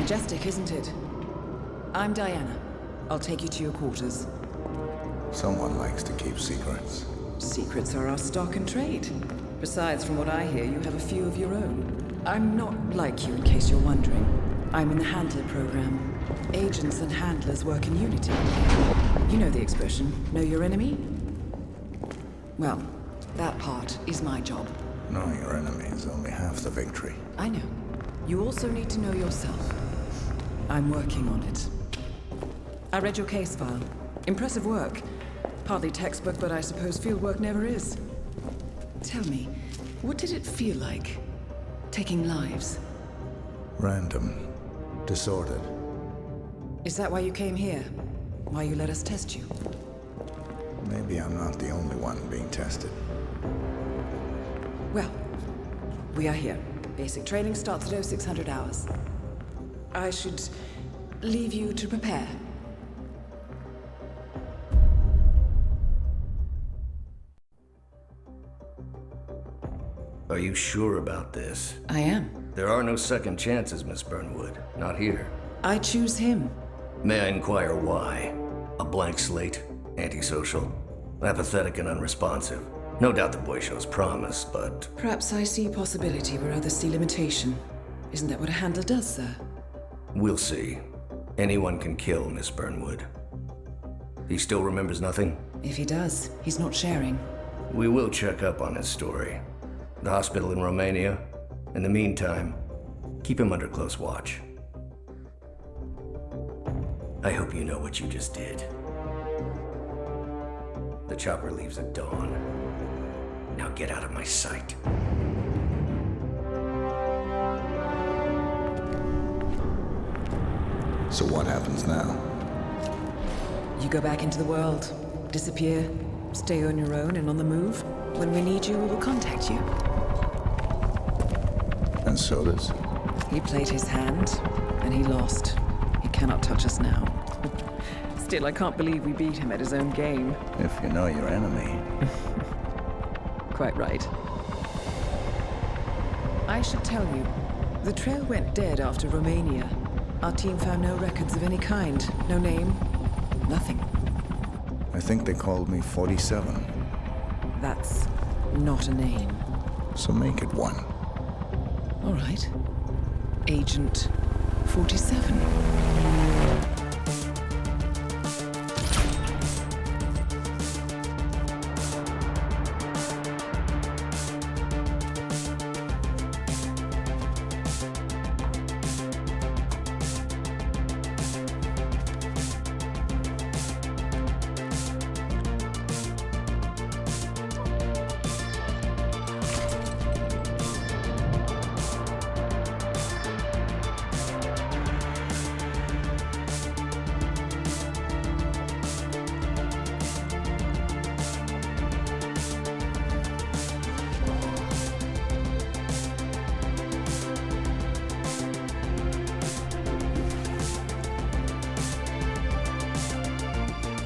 Majestic, isn't it? I'm Diana. I'll take you to your quarters. Someone likes to keep secrets. Secrets are our stock and trade. Besides, from what I hear, you have a few of your own. I'm not like you, in case you're wondering. I'm in the Handler program. Agents and handlers work in unity. You know the expression, know your enemy? Well, that part is my job. Knowing your enemy is only half the victory. I know. You also need to know yourself. I'm working on it. I read your case file. Impressive work. Hardly textbook, but I suppose fieldwork never is. Tell me, what did it feel like, taking lives? Random. Disordered. Is that why you came here? Why you let us test you? Maybe I'm not the only one being tested. Well, we are here. Basic training starts at 0600 hours. I should leave you to prepare. Are you sure about this? I am. There are no second chances, Miss Burnwood. Not here. I choose him. May I inquire why? A blank slate? Antisocial? Apathetic and unresponsive? No doubt the boy shows promise, but... Perhaps I see possibility where others see limitation. Isn't that what a handler does, sir? We'll see. Anyone can kill Miss Burnwood. He still remembers nothing? If he does, he's not sharing. We will check up on his story. The hospital in Romania. In the meantime, keep him under close watch. I hope you know what you just did. The chopper leaves at dawn. Now get out of my sight. So what happens now? You go back into the world, disappear, stay on your own and on the move. When we need you, we will contact you. And so does. He played his hand, and he lost. He cannot touch us now. Still, I can't believe we beat him at his own game. If you know your enemy. Quite right. I should tell you, the trail went dead after Romania. Our team found no records of any kind. No name, nothing. I think they called me 47. That's not a name. So make it one. All right. Agent 47.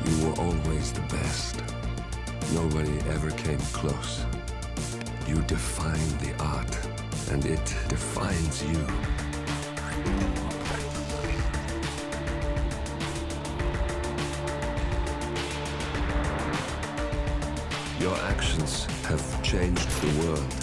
You were always the best. Nobody ever came close. You define the art, and it defines you. Your actions have changed the world.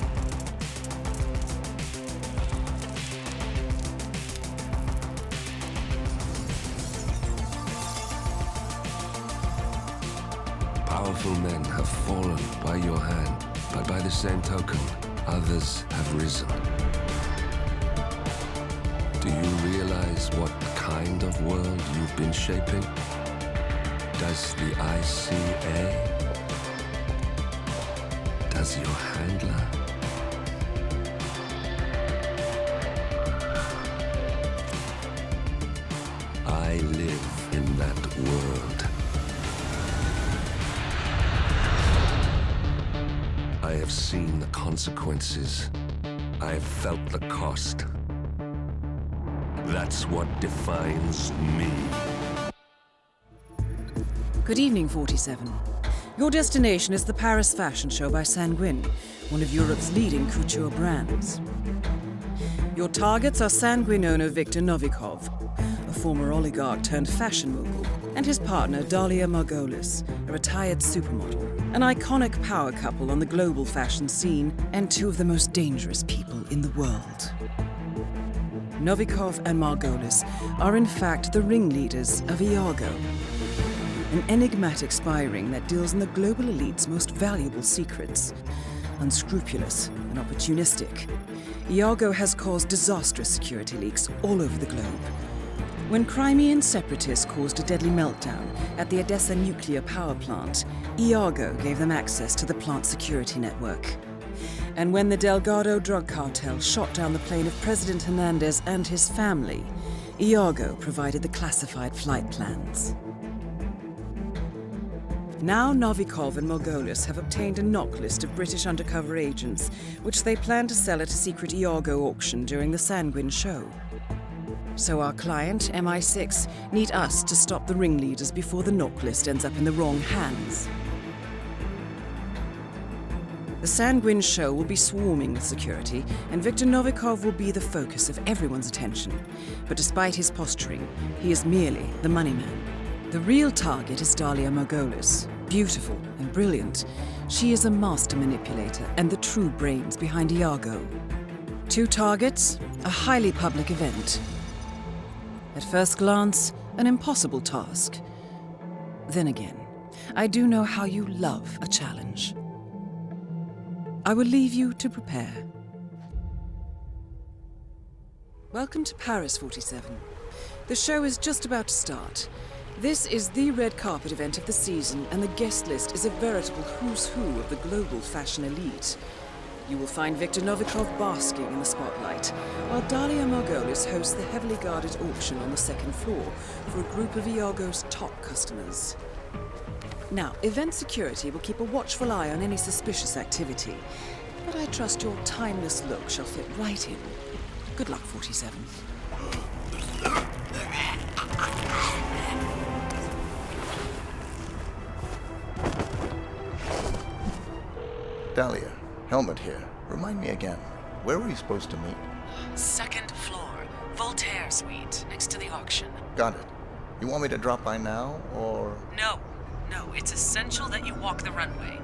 Powerful men have fallen by your hand, but by the same token, others have risen. Do you realize what kind of world you've been shaping? Does the ICA? Does your handler? I live in that world. I have seen the consequences. I have felt the cost. That's what defines me. Good evening, 47. Your destination is the Paris Fashion Show by Sanguine, one of Europe's leading couture brands. Your targets are sanguine owner Viktor Novikov, a former oligarch turned fashion mogul, and his partner Dalia Margolis, a retired supermodel, an iconic power couple on the global fashion scene, and two of the most dangerous people in the world. Novikov and Margolis are in fact the ringleaders of Iago, an enigmatic spy ring that deals in the global elite's most valuable secrets. Unscrupulous and opportunistic, Iago has caused disastrous security leaks all over the globe. When Crimean separatists caused a deadly meltdown at the Odessa nuclear power plant, Iago gave them access to the plant's security network. And when the Delgado drug cartel shot down the plane of President Hernandez and his family, Iago provided the classified flight plans. Now Novikov and Margolis have obtained a knock list of British undercover agents, which they plan to sell at a secret Iago auction during the Sanguine show. So our client, MI6, need us to stop the ringleaders before the knock list ends up in the wrong hands. The Sanguine show will be swarming with security, and Viktor Novikov will be the focus of everyone's attention. But despite his posturing, he is merely the money man. The real target is Dalia Margolis. Beautiful and brilliant, she is a master manipulator and the true brains behind Iago. Two targets, a highly public event. At first glance, an impossible task. Then again, I do know how you love a challenge. I will leave you to prepare. Welcome to Paris 47. The show is just about to start. This is the red carpet event of the season, and the guest list is a veritable who's who of the global fashion elite. You will find Viktor Novikov basking in the spotlight, while Dalia Margolis hosts the heavily guarded auction on the second floor for a group of Iago's top customers. Now, event security will keep a watchful eye on any suspicious activity, but I trust your timeless look shall fit right in. Good luck, 47. Dalia, Helmut here. Remind me again, where were we supposed to meet? Second floor, Voltaire Suite, next to the auction. Got it. You want me to drop by now, or...? No, it's essential that you walk the runway.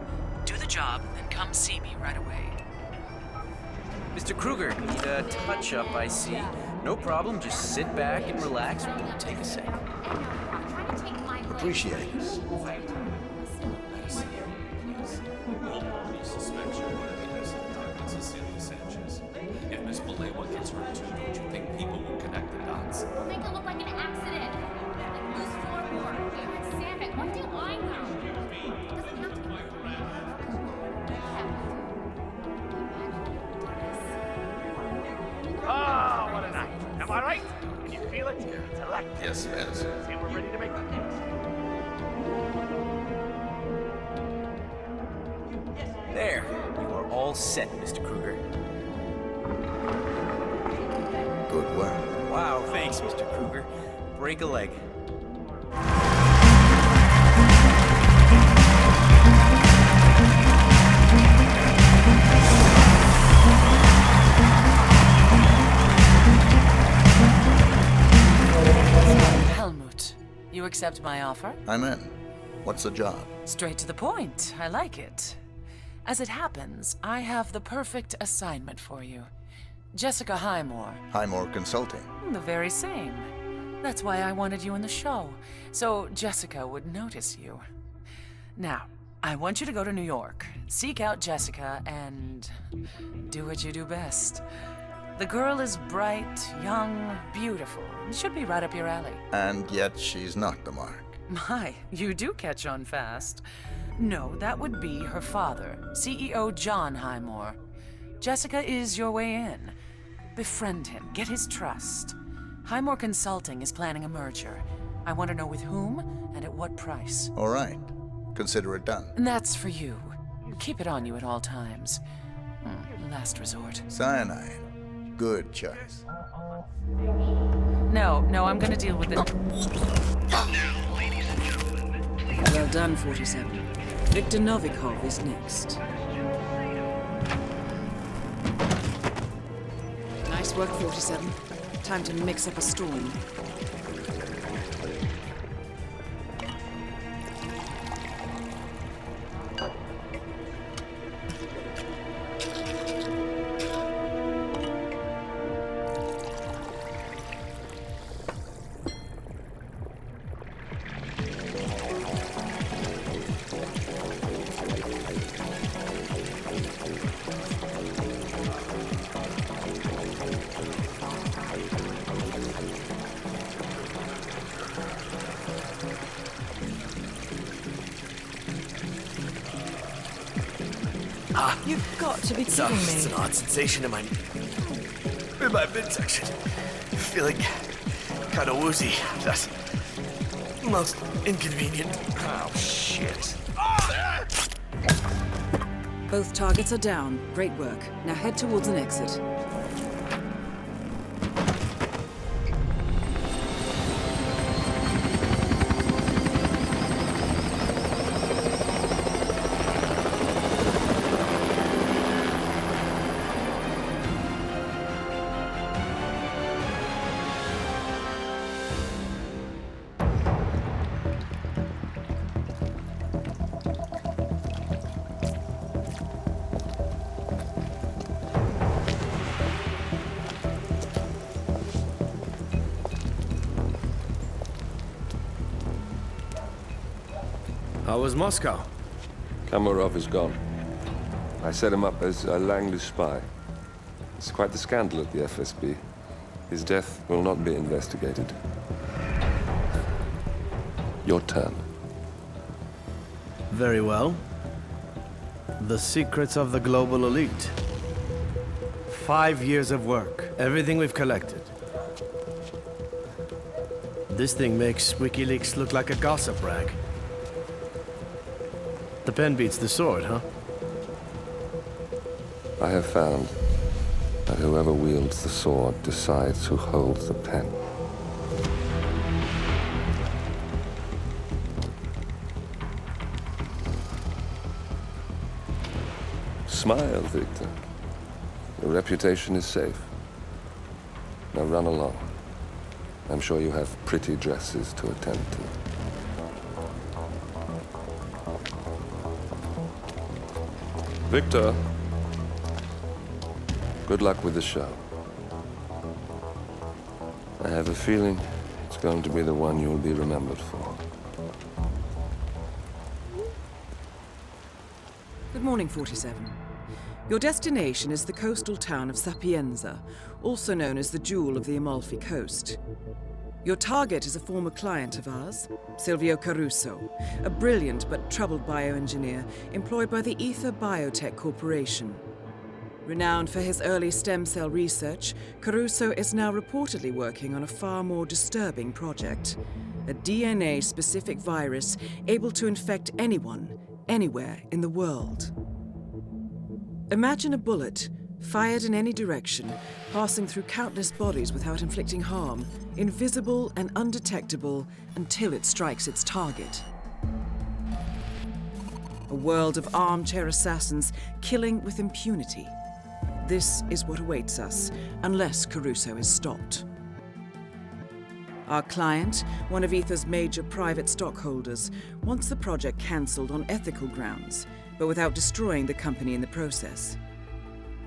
Do the job, then come see me right away. Mr. Kruger, need a touch-up, I see. No problem, just sit back and relax. Won't take a second. Appreciate it. If Miss Malewa gets hurt too, don't you think people will connect the dots? We'll make it look like an accident. Like loose floorboard. Sam it. What do I know? Doesn't have to be. Oh, what a night. Am I right? Can you feel it? It's electric. Yes, yes. See, we're ready to make the news. There, you are all set, Mr. Kruger. Good work. Wow, thanks, Mr. Kruger. Break a leg. Helmut, you accept my offer? I'm in. What's the job? Straight to the point. I like it. As it happens, I have the perfect assignment for you. Jessica Highmore. Highmore Consulting. The very same. That's why I wanted you in the show, so Jessica would notice you. Now, I want you to go to New York, seek out Jessica, and do what you do best. The girl is bright, young, beautiful. Should be right up your alley. And yet she's not the mark. My, you do catch on fast. No, that would be her father, CEO John Highmore. Jessica is your way in. Befriend him, get his trust. Highmore Consulting is planning a merger. I want to know with whom and at what price. All right. Consider it done. And that's for you. Keep it on you at all times. Last resort. Cyanide. Good choice. No, I'm gonna deal with it. Well done, 47. Viktor Novikov is next. Nice Nice work, 47. Time to mix up a storm. You've got to be kidding me. It's an odd sensation in my midsection. Feeling kind of woozy. That's most inconvenient. Oh, shit. Both targets are down. Great work. Now head towards an exit. How was Moscow? Kamarov is gone. I set him up as a Langley spy. It's quite the scandal at the FSB. His death will not be investigated. Your turn. Very well. The secrets of the global elite. 5 years of work. Everything we've collected. This thing makes WikiLeaks look like a gossip rag. The pen beats the sword, huh? I have found that whoever wields the sword decides who holds the pen. Smile, Victor. Your reputation is safe. Now run along. I'm sure you have pretty dresses to attend to. Victor, good luck with the show. I have a feeling it's going to be the one you'll be remembered for. Good morning, 47. Your destination is the coastal town of Sapienza, also known as the Jewel of the Amalfi Coast. Your target is a former client of ours, Silvio Caruso, a brilliant but troubled bioengineer employed by the Ether Biotech Corporation. Renowned for his early stem cell research, Caruso is now reportedly working on a far more disturbing project, a DNA-specific virus able to infect anyone, anywhere in the world. Imagine a bullet, fired in any direction, passing through countless bodies without inflicting harm, invisible and undetectable until it strikes its target. A world of armchair assassins killing with impunity. This is what awaits us, unless Caruso is stopped. Our client, one of Ether's major private stockholders, wants the project cancelled on ethical grounds, but without destroying the company in the process.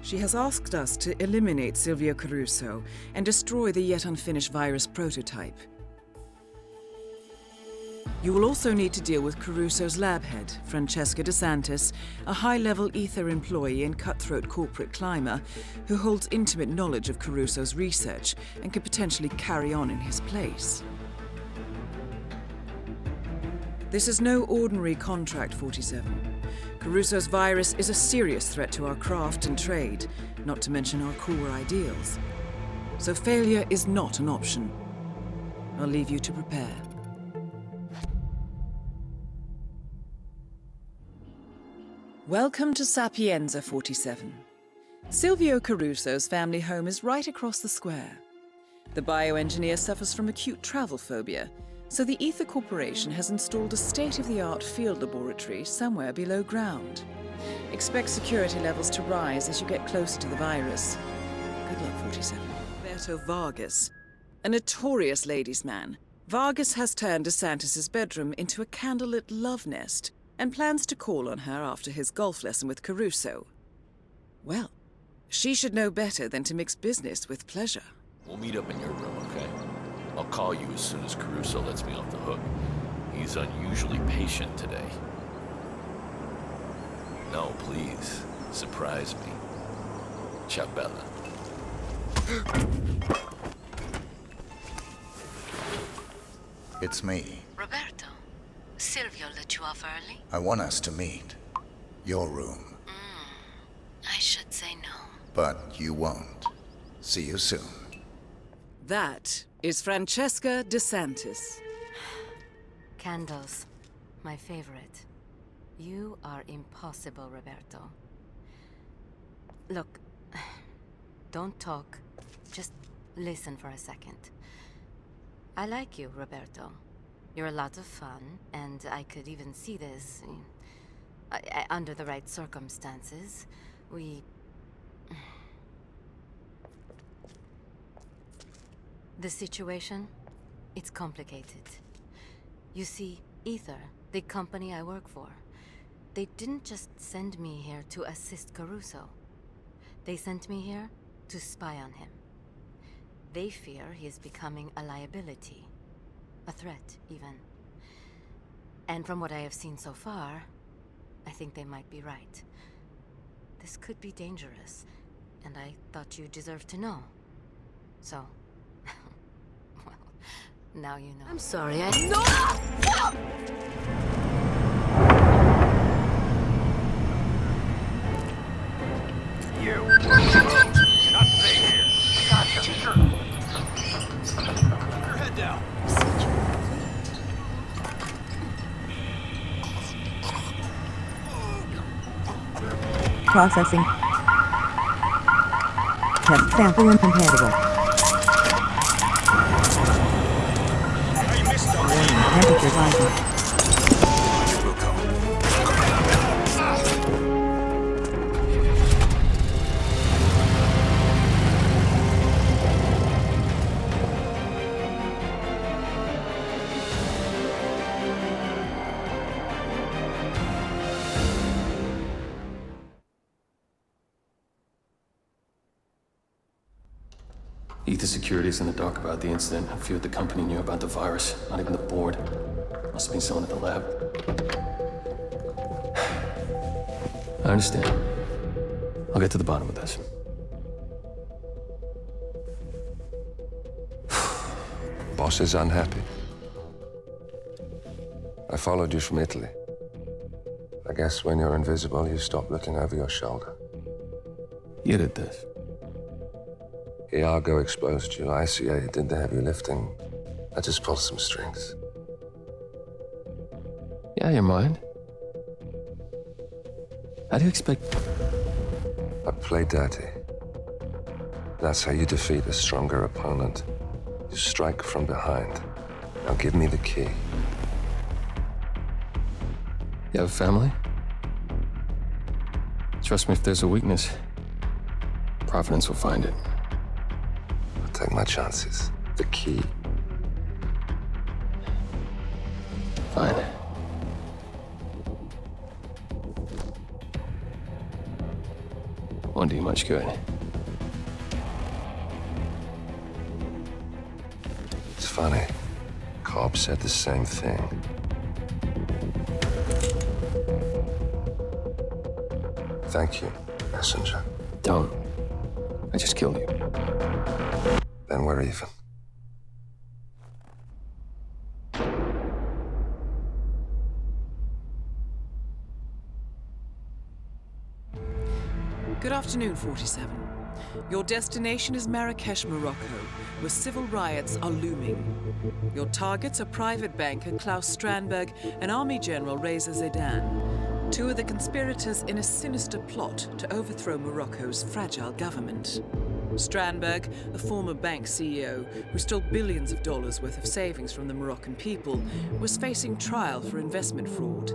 She has asked us to eliminate Silvio Caruso and destroy the yet unfinished virus prototype. You will also need to deal with Caruso's lab head, Francesca DeSantis, a high-level Ether employee and cutthroat corporate climber who holds intimate knowledge of Caruso's research and could potentially carry on in his place. This is no ordinary contract, 47. Caruso's virus is a serious threat to our craft and trade, not to mention our core ideals. So failure is not an option. I'll leave you to prepare. Welcome to Sapienza, 47. Silvio Caruso's family home is right across the square. The bioengineer suffers from acute travel phobia, so the Ether Corporation has installed a state-of-the-art field laboratory somewhere below ground. Expect security levels to rise as you get closer to the virus. Good luck, 47. Roberto Vargas, a notorious ladies' man. Vargas has turned DeSantis' bedroom into a candlelit love nest and plans to call on her after his golf lesson with Caruso. Well, she should know better than to mix business with pleasure. We'll meet up in your room, okay? I'll call you as soon as Caruso lets me off the hook. He's unusually patient today. No, please. Surprise me. Ciao, Bella. It's me. Roberto, Silvio let you off early? I want us to meet. Your room. I should say no. But you won't. See you soon. That is Francesca DeSantis. Candles. My favorite. You are impossible, Roberto. Look, don't talk. Just listen for a second. I like you, Roberto. You're a lot of fun, and I could even see this. Under the right circumstances, The situation? It's complicated. You see, Ether, the company I work for, they didn't just send me here to assist Caruso. They sent me here to spy on him. They fear he is becoming a liability. A threat, even. And from what I have seen so far, I think they might be right. This could be dangerous, and I thought you deserved to know. So, well, now you know. I'm sorry, You! Not safe here! Gotcha! Sure. Keep your head down! Processing. Test sample incompatible. I missed on Warning, temperature rising. Ether Security's in the dark about the incident. I feared the company knew about the virus, not even the board. Must have been someone at the lab. I understand. I'll get to the bottom of this. Boss is unhappy. I followed you from Italy. I guess when you're invisible, you stop looking over your shoulder. You did this. Iago exposed you. ICA did the heavy lifting. I just pulled some strings. Yeah, your mind. How do you expect... I play dirty. That's how you defeat a stronger opponent. You strike from behind. Now give me the key. You have a family? Trust me, if there's a weakness, Providence will find it. I'll take my chances. The key. Fine. Won't do you much good. It's funny. Cobb said the same thing. Thank you, messenger. Don't. I just killed you. Then we're even. Good afternoon, 47. Your destination is Marrakesh, Morocco, where civil riots are looming. Your targets are private banker Klaus Strandberg and Army General Reza Zaidan, two of the conspirators in a sinister plot to overthrow Morocco's fragile government. Strandberg, a former bank CEO who stole billions of dollars worth of savings from the Moroccan people, was facing trial for investment fraud.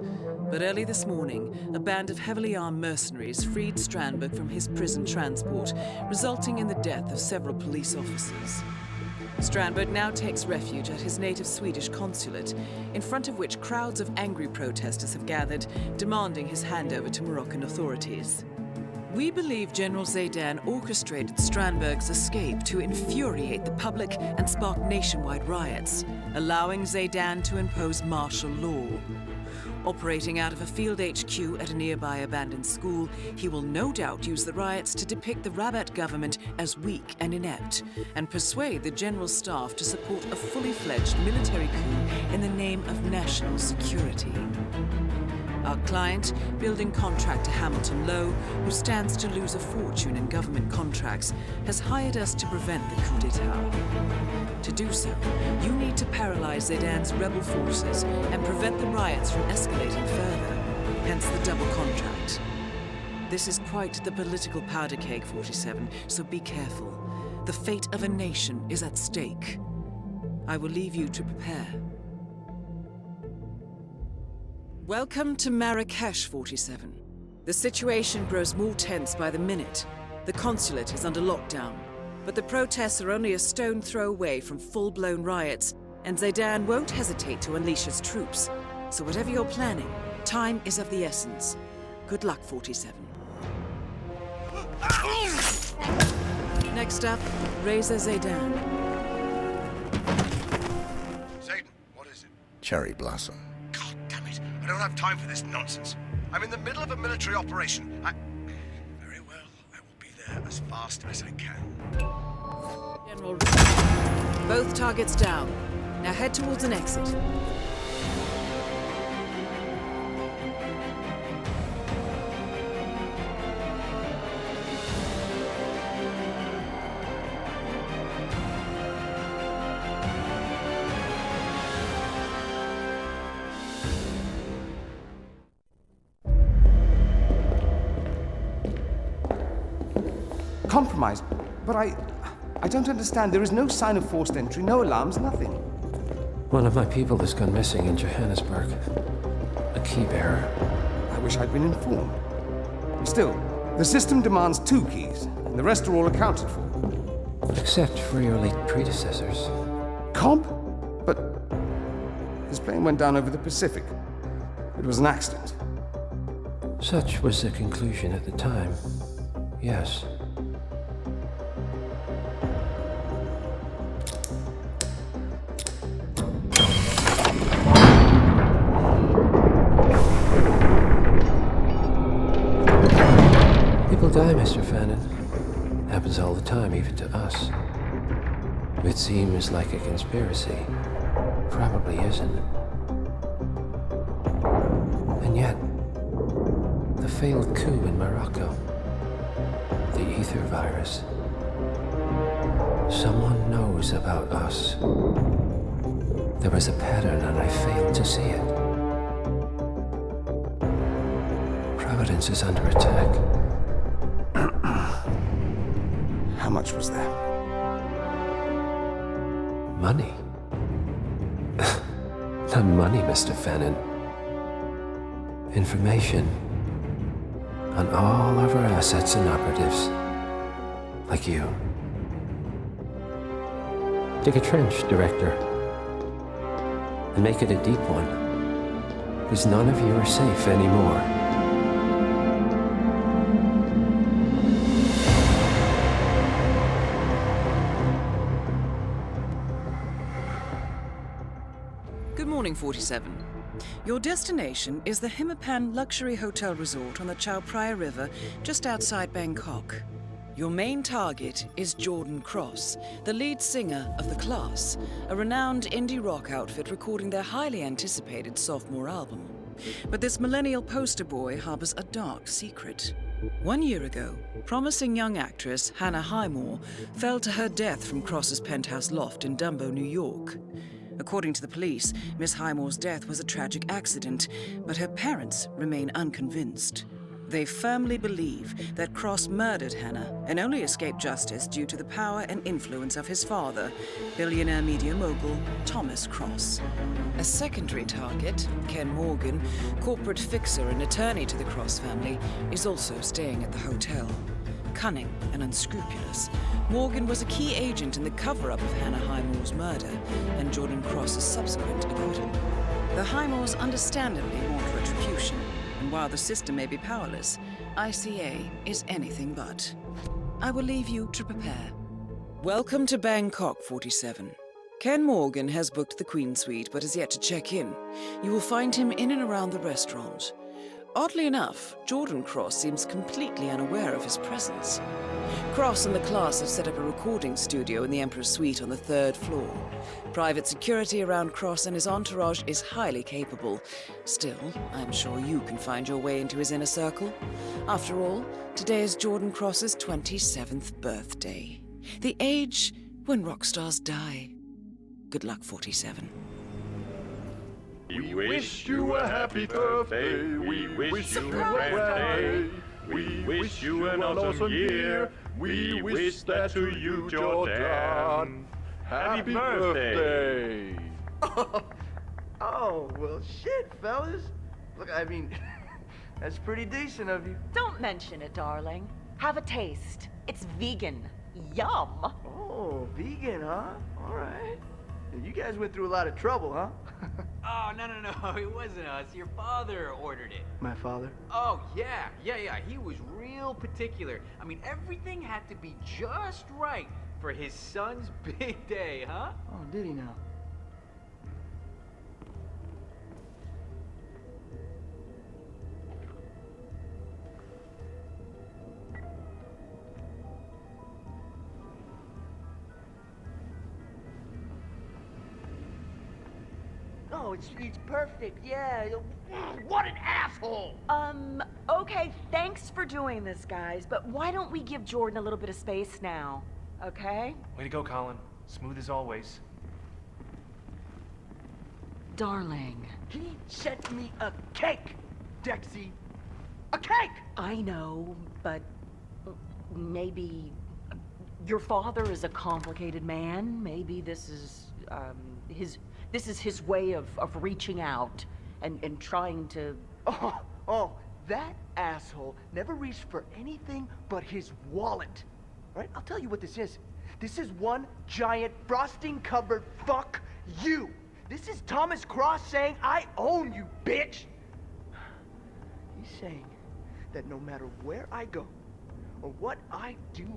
But early this morning, a band of heavily armed mercenaries freed Strandberg from his prison transport, resulting in the death of several police officers. Strandberg now takes refuge at his native Swedish consulate, in front of which crowds of angry protesters have gathered, demanding his handover to Moroccan authorities. We believe General Zaydan orchestrated Strandberg's escape to infuriate the public and spark nationwide riots, allowing Zaydan to impose martial law. Operating out of a field HQ at a nearby abandoned school, he will no doubt use the riots to depict the Rabat government as weak and inept, and persuade the general staff to support a fully fledged military coup in the name of national security. Our client, building contractor Hamilton Lowe, who stands to lose a fortune in government contracts, has hired us to prevent the coup d'etat. To do so, you need to paralyze Zaydan's rebel forces and prevent the riots from escalating further, hence the double contract. This is quite the political powder keg, 47, so be careful. The fate of a nation is at stake. I will leave you to prepare. Welcome to Marrakesh, 47. The situation grows more tense by the minute. The consulate is under lockdown, but the protests are only a stone throw away from full-blown riots, and Zaydan won't hesitate to unleash his troops. So whatever you're planning, time is of the essence. Good luck, 47. Next up, Reza Zaydan. Zaydan, what is it? Cherry blossom. I don't have time for this nonsense. I'm in the middle of a military operation. Very well, I will be there as fast as I can. General, both targets down. Now head towards an exit. Compromised, but I don't understand. There is no sign of forced entry, no alarms, nothing. One of my people has gone missing in Johannesburg. A key bearer. I wish I'd been informed. Still, the system demands 2 keys, and the rest are all accounted for. Except for your late predecessors. Comp? But his plane went down over the Pacific. It was an accident. Such was the conclusion at the time. Yes. People die, Mr. Fannin. Happens all the time, even to us. It seems like a conspiracy. Probably isn't. And yet, the failed coup in Morocco, the ether virus. Someone knows about us. There was a pattern and I failed to see it. Providence is under attack. How much was there? Money? Not money, Mr. Fannin. Information on all of our assets and operatives. Like you. Dig a trench, Director. And make it a deep one. Because none of you are safe anymore. Good morning, 47. Your destination is the Hitman Luxury Hotel Resort on the Chao Phraya River, just outside Bangkok. Your main target is Jordan Cross, the lead singer of The Class, a renowned indie rock outfit recording their highly anticipated sophomore album. But this millennial poster boy harbors a dark secret. 1 year ago, promising young actress Hannah Highmore fell to her death from Cross's penthouse loft in Dumbo, New York. According to the police, Miss Highmore's death was a tragic accident, but her parents remain unconvinced. They firmly believe that Cross murdered Hannah and only escaped justice due to the power and influence of his father, billionaire media mogul Thomas Cross. A secondary target, Ken Morgan, corporate fixer and attorney to the Cross family, is also staying at the hotel. Cunning and unscrupulous, Morgan was a key agent in the cover-up of Hannah Highmore's murder and Jordan Cross's subsequent acquittal. The Highmores understandably want retribution, and while the system may be powerless, ICA is anything but. I will leave you to prepare. Welcome to Bangkok, 47. Ken Morgan has booked the Queen Suite but has yet to check in. You will find him in and around the restaurant. Oddly enough, Jordan Cross seems completely unaware of his presence. Cross and the class have set up a recording studio in the Emperor's Suite on the 3rd floor. Private security around Cross and his entourage is highly capable. Still, I'm sure you can find your way into his inner circle. After all, today is Jordan Cross's 27th birthday. The age when rock stars die. Good luck, 47. We wish you a happy birthday. We wish you a grand day. We wish you an awesome year. We wish that to you, Jordan. Happy birthday. Oh, well, shit, fellas. Look, I mean, that's pretty decent of you. Don't mention it, darling. Have a taste. It's vegan. Yum. Oh, vegan, huh? All right. You guys went through a lot of trouble, huh? Oh, no, it wasn't us. Your father ordered it. My father? Oh, yeah. He was real particular. I mean, everything had to be just right for his son's big day, huh? Oh, did he now? Oh, it's perfect, yeah. What an asshole! Okay, thanks for doing this, guys, but why don't we give Jordan a little bit of space now, okay? Way to go, Colin. Smooth as always. Darling. He sent me a cake, Dexy. A cake! I know, but maybe your father is a complicated man. Maybe this is, his way of reaching out and trying to... Oh, that asshole never reached for anything but his wallet. All right, I'll tell you what this is. This is one giant frosting-covered fuck you. This is Thomas Cross saying, I own you, bitch. He's saying that no matter where I go or what I do,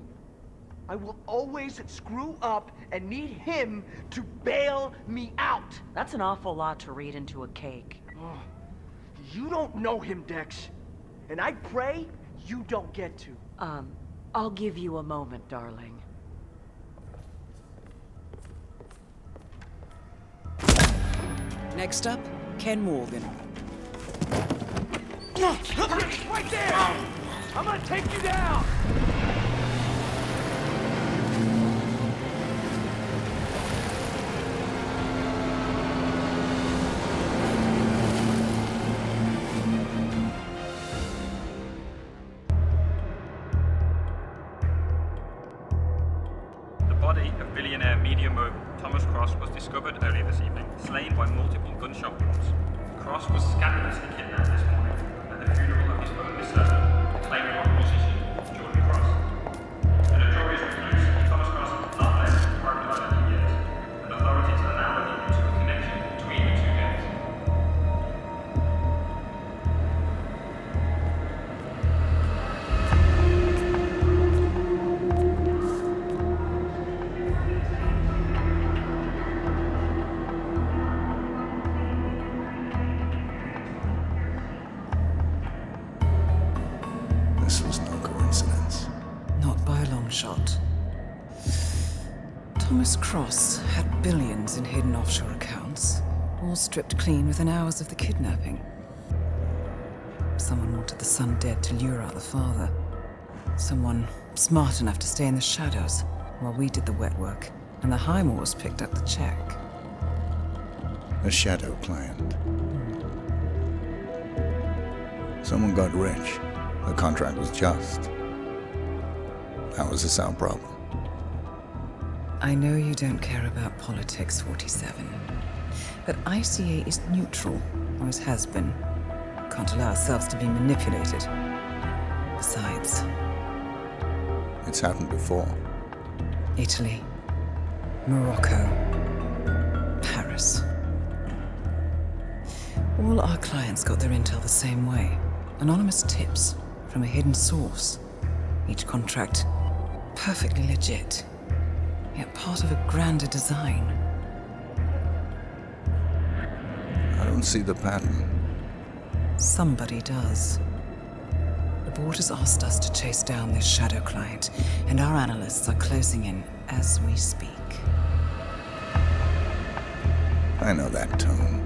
I will always screw up and need him to bail me out. That's an awful lot to read into a cake. Oh, you don't know him, Dex. And I pray you don't get to. I'll give you a moment, darling. Next up, Ken Morgan. Right there! I'm gonna take you down! Body of billionaire media mogul Thomas Cross was discovered earlier this evening, slain by multiple gunshot wounds. Cross was scandalously kidnapped this morning at the funeral of his only son, acclaimed rock musician Jordan Cross. A notorious recluse, Thomas Cross has not left the private island in years, and authorities are now looking into a connection between the two gangs. This was no coincidence. Not by a long shot. Thomas Cross had billions in hidden offshore accounts, all stripped clean within hours of the kidnapping. Someone wanted the son dead to lure out the father. Someone smart enough to stay in the shadows while we did the wet work, and the Highmores picked up the check. A shadow client. Someone got rich, The contract was just. That was a sound problem. I know you don't care about politics, 47. But ICA is neutral, always has been. Can't allow ourselves to be manipulated. Besides... It's happened before. Italy, Morocco, Paris. All our clients got their intel the same way. Anonymous tips from a hidden source. Each contract perfectly legit, yet part of a grander design. I don't see the pattern. Somebody does. The board has asked us to chase down this shadow client, and our analysts are closing in as we speak. I know that tone.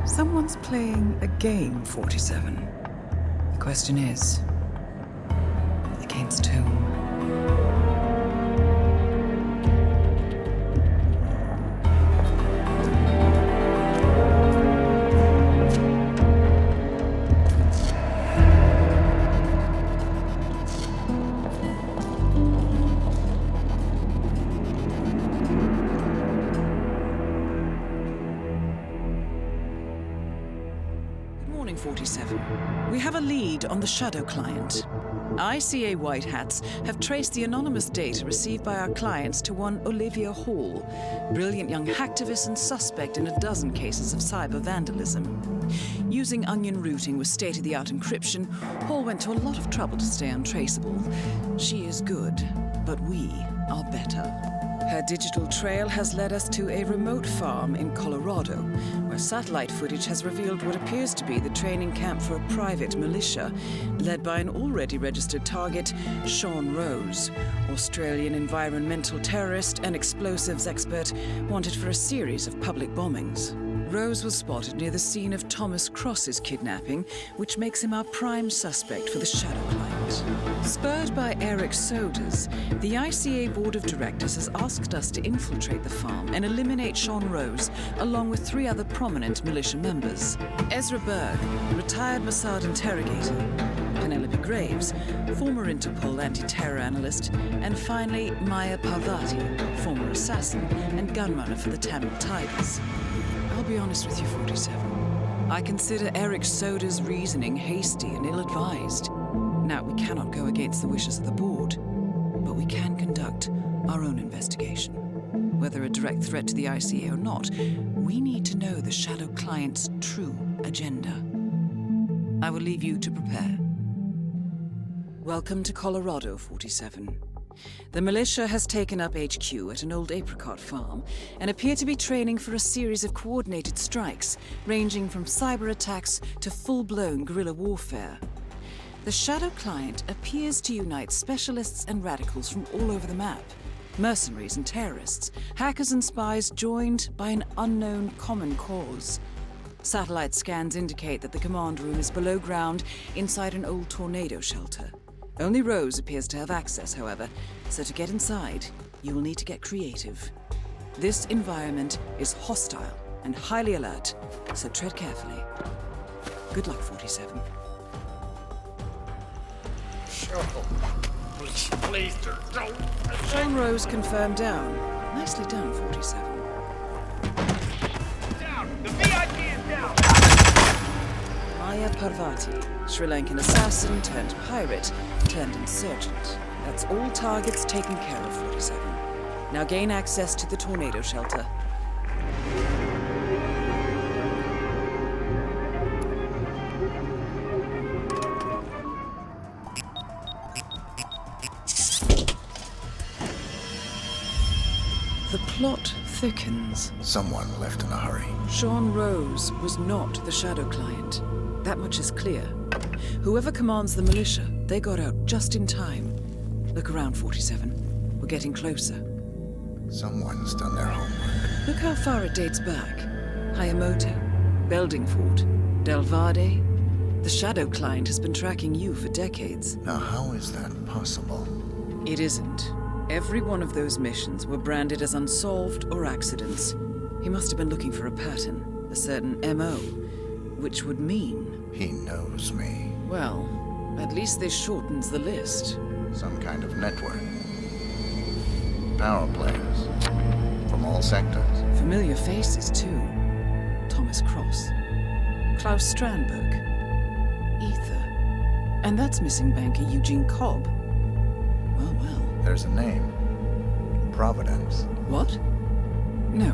Someone's playing a game, 47. The question is, against whom? We have a lead on the shadow client. ICA White Hats have traced the anonymous data received by our clients to one Olivia Hall, brilliant young hacktivist and suspect in a dozen cases of cyber vandalism. Using onion routing with state-of-the-art encryption, Hall went to a lot of trouble to stay untraceable. She is good, but we are better. Her digital trail has led us to a remote farm in Colorado, where satellite footage has revealed what appears to be the training camp for a private militia, led by an already registered target, Sean Rose, Australian environmental terrorist and explosives expert wanted for a series of public bombings. Rose was spotted near the scene of Thomas Cross's kidnapping, which makes him our prime suspect for the shadow client. Spurred by Eric Sodas, the ICA Board of Directors has asked us to infiltrate the farm and eliminate Sean Rose, along with 3 other prominent militia members. Ezra Berg, retired Mossad interrogator, Penelope Graves, former Interpol anti-terror analyst, and finally Maya Parvati, former assassin and gunrunner for the Tamil Tigers. I'll be honest with you, 47. I consider Eric Soda's reasoning hasty and ill-advised. Now, we cannot go against the wishes of the board, but we can conduct our own investigation. Whether a direct threat to the ICA or not, we need to know the shadow client's true agenda. I will leave you to prepare. Welcome to Colorado, 47. The militia has taken up HQ at an old apricot farm and appear to be training for a series of coordinated strikes, ranging from cyber attacks to full-blown guerrilla warfare. The shadow client appears to unite specialists and radicals from all over the map. Mercenaries and terrorists, hackers and spies joined by an unknown common cause. Satellite scans indicate that the command room is below ground inside an old tornado shelter. Only Rose appears to have access, however, so to get inside, you will need to get creative. This environment is hostile and highly alert, so tread carefully. Good luck, 47. Please don't. Sean Rose confirmed down. Nicely done, 47. Down! The VIP is down! Maya Parvati, Sri Lankan assassin turned pirate turned insurgent. That's all targets taken care of, 47. Now gain access to the tornado shelter. The plot thickens. Someone left in a hurry. Sean Rose was not the shadow client. That much is clear. Whoever commands the militia, they got out just in time. Look around, 47. We're getting closer. Someone's done their homework. Look how far it dates back. Hayamoto, Beldingford, Delvade. The shadow client has been tracking you for decades. Now, how is that possible? It isn't. Every one of those missions were branded as unsolved or accidents. He must have been looking for a pattern, a certain MO. Which would mean... He knows me. Well, at least this shortens the list. Some kind of network. Power players. From all sectors. Familiar faces, too. Thomas Cross. Klaus Strandberg. Ether. And that's missing banker Eugene Cobb. Well, well. There's a name. Providence. What? No.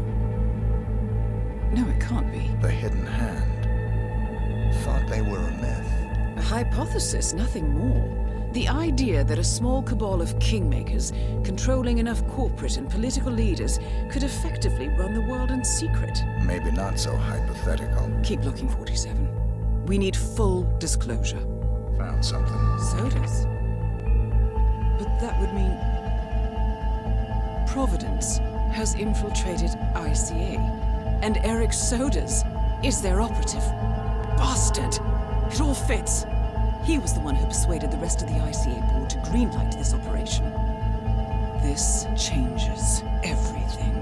No, it can't be. The Hidden Hand. Thought they were a myth. A hypothesis, nothing more. The idea that a small cabal of kingmakers, controlling enough corporate and political leaders, could effectively run the world in secret. Maybe not so hypothetical. Keep looking, 47. We need full disclosure. Found something. Sodas? But that would mean... Providence has infiltrated ICA, and Eric Sodas is their operative. Bastard! It all fits. He was the one who persuaded the rest of the ICA board to greenlight this operation. This changes everything.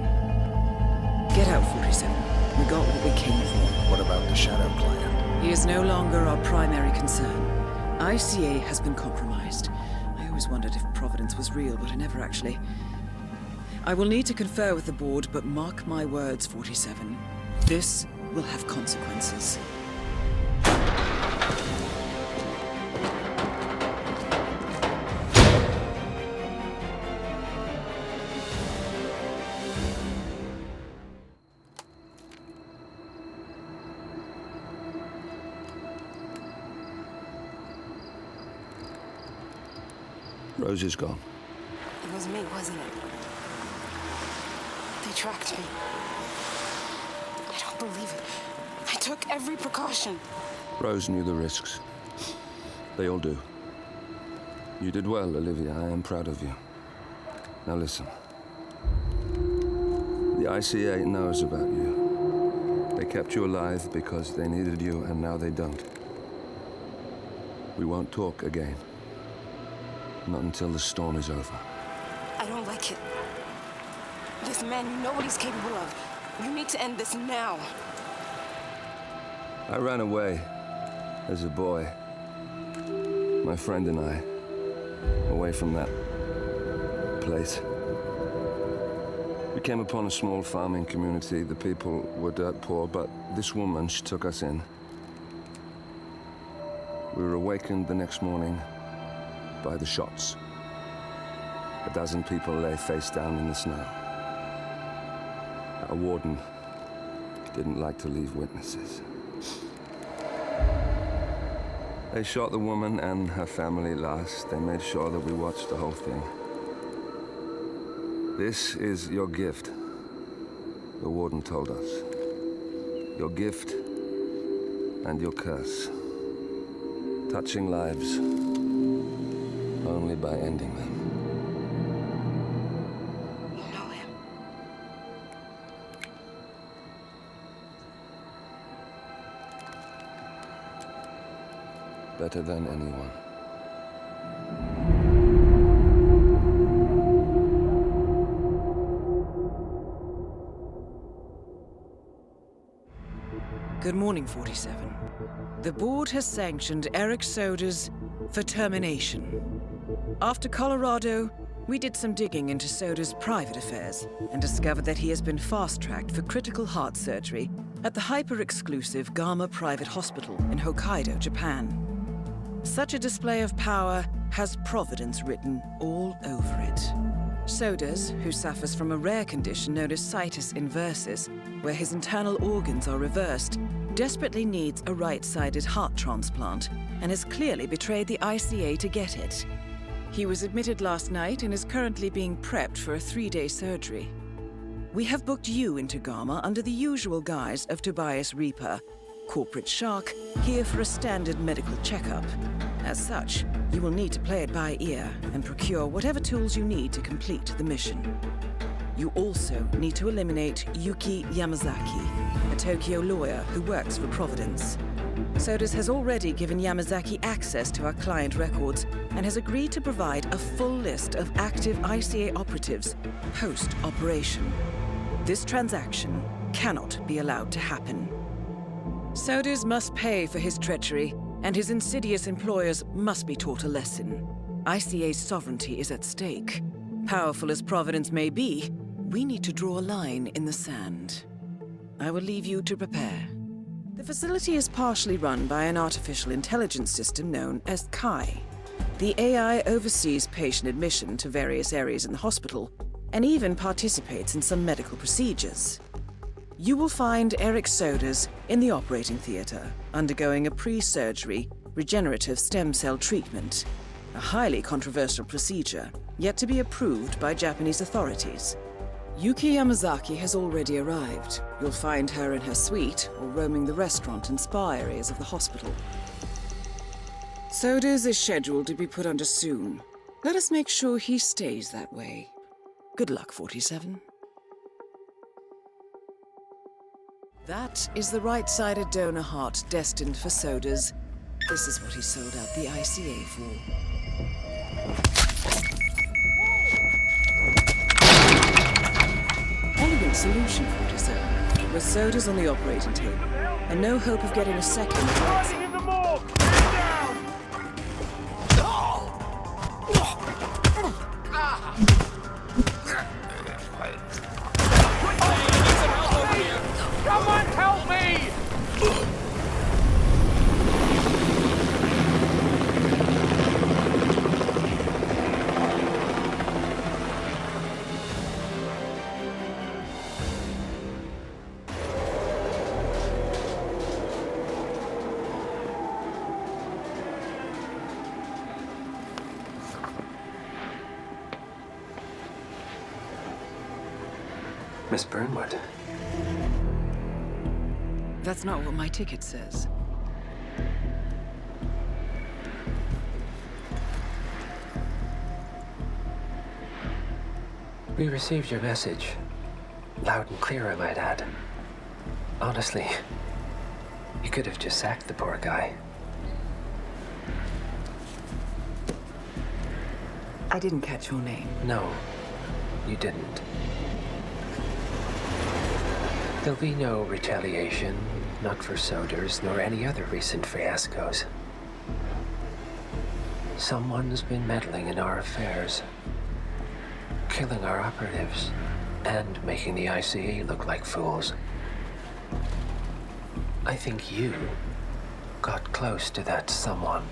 Get out, 47. We got what we came for. What about the Shadow Client? He is no longer our primary concern. ICA has been compromised. I always wondered if Providence was real, but I never actually... I will need to confer with the board, but mark my words, 47. This will have consequences. Rose is gone. It was me, wasn't it? They tracked me. I don't believe it. I took every precaution. Rose knew the risks. They all do. You did well, Olivia. I am proud of you. Now listen. The ICA knows about you. They kept you alive because they needed you, and now they don't. We won't talk again. Not until the storm is over. I don't like it. This man you know what he's capable of. You need to end this now. I ran away as a boy. My friend and I. Away from that place. We came upon a small farming community. The people were dirt poor, but this woman, she took us in. We were awakened the next morning by the shots. A dozen people lay face down in the snow. Our warden didn't like to leave witnesses. They shot the woman and her family last. They made sure that we watched the whole thing. This is your gift, the warden told us. Your gift and your curse. Touching lives only by ending them. You know him. Better than anyone. Good morning, 47. The board has sanctioned Eric Sodas for termination. After Colorado, we did some digging into Soda's private affairs and discovered that he has been fast-tracked for critical heart surgery at the hyper-exclusive Gama Private Hospital in Hokkaido, Japan. Such a display of power has Providence written all over it. Sodas, who suffers from a rare condition known as situs inversus, where his internal organs are reversed, desperately needs a right-sided heart transplant and has clearly betrayed the ICA to get it. He was admitted last night and is currently being prepped for a 3-day surgery. We have booked you into Gama under the usual guise of Tobias Reaper, corporate shark, here for a standard medical checkup. As such, you will need to play it by ear and procure whatever tools you need to complete the mission. You also need to eliminate Yuki Yamazaki, a Tokyo lawyer who works for Providence. Sodas has already given Yamazaki access to our client records and has agreed to provide a full list of active ICA operatives post-operation. This transaction cannot be allowed to happen. Sodas must pay for his treachery, and his insidious employers must be taught a lesson. ICA's sovereignty is at stake. Powerful as Providence may be, we need to draw a line in the sand. I will leave you to prepare. The facility is partially run by an artificial intelligence system known as Kai. The AI oversees patient admission to various areas in the hospital, and even participates in some medical procedures. You will find Eric Sodas in the operating theater, undergoing a pre-surgery regenerative stem cell treatment. A highly controversial procedure, yet to be approved by Japanese authorities. Yuki Yamazaki has already arrived. You'll find her in her suite or roaming the restaurant and spa areas of the hospital. Sodas is scheduled to be put under soon. Let us make sure he stays that way. Good luck, 47. That is the right-sided donor heart destined for Sodas. This is what he sold out the ICA for. Elegant solution, 47. With Sodas on the operating table, and no hope of getting a second right. Someone help me! Miss Burnwood. That's not what my ticket says. We received your message. Loud and clear, I might add. Honestly, you could have just sacked the poor guy. I didn't catch your name. No, you didn't. There'll be no retaliation, not for Sodas, nor any other recent fiascos. Someone's been meddling in our affairs, killing our operatives, and making the ICA look like fools. I think you got close to that someone.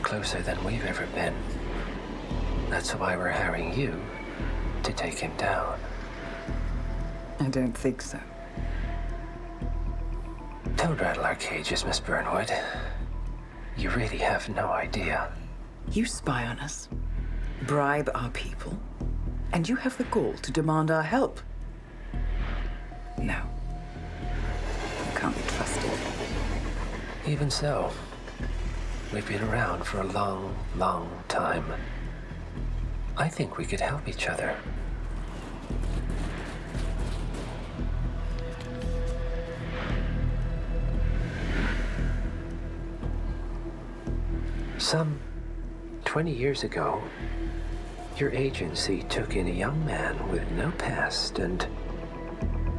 Closer than we've ever been. That's why we're hiring you to take him down. I don't think so. Don't rattle our cages, Miss Burnwood. You really have no idea. You spy on us, bribe our people, and you have the gall to demand our help. No. You can't be trusted. Even so, we've been around for a long, long time. I think we could help each other. Some 20 years ago, your agency took in a young man with no past and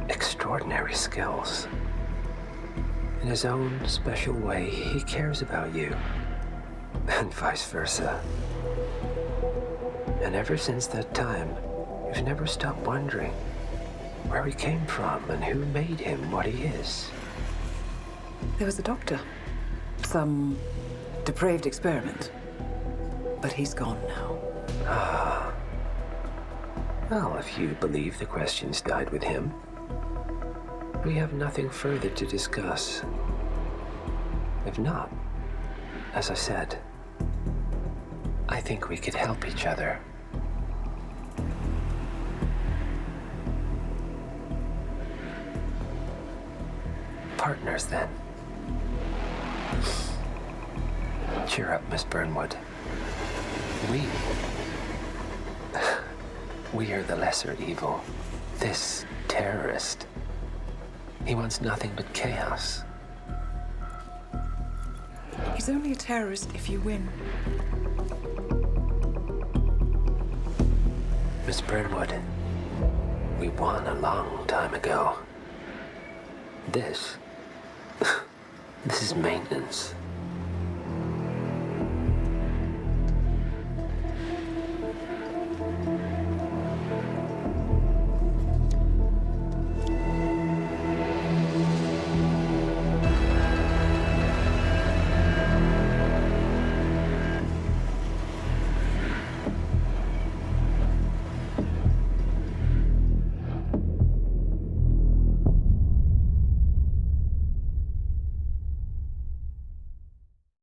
extraordinary skills. In his own special way, he cares about you, and vice versa. And ever since that time, you've never stopped wondering where he came from and who made him what he is. There was a doctor. Some depraved experiment. But he's gone now. Ah. Well, if you believe the questions died with him, we have nothing further to discuss. If not, as I said, I think we could help each other. Partners, then. Cheer up, Miss Burnwood. We are the lesser evil. This terrorist. He wants nothing but chaos. He's only a terrorist if you win. Miss Burnwood, we won a long time ago. This This is maintenance.